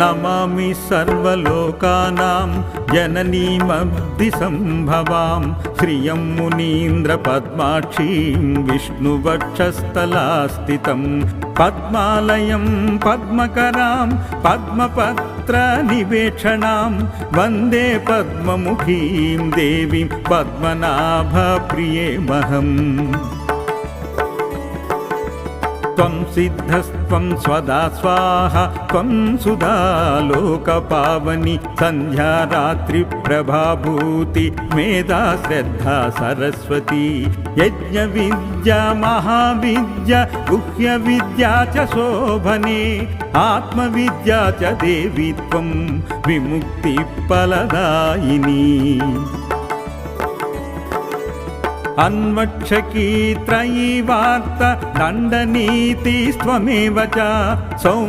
నమామి సర్వలోకానాం జననీమబ్ధిసంభవాం శ్రియం మునీంద్ర పద్మాక్షీం విష్ణువక్షస్థలాస్థితం పద్మాలయం పద్మకరాం పద్మపత్ర నివేక్షణాం వందే పద్మముఖీం దేవీం పద్మనాభ ప్రియేమహం. త్వం సిద్ధస్త్వం స్వదా స్వాహ త్వం సుధా లోకపావని సంధ్యా రాత్రి ప్రభాభూతి మేధా శ్రద్ధా సరస్వతి యజ్ఞ విద్య మహావిద్య గుహ్య విద్యా చ శోభనే ఆత్మ విద్యా చ దేవి త్వం విముక్తి ఫలదాయిని. అన్వక్షకీ త్రయీ వార్త దండనీతి స్త్వమేవ చ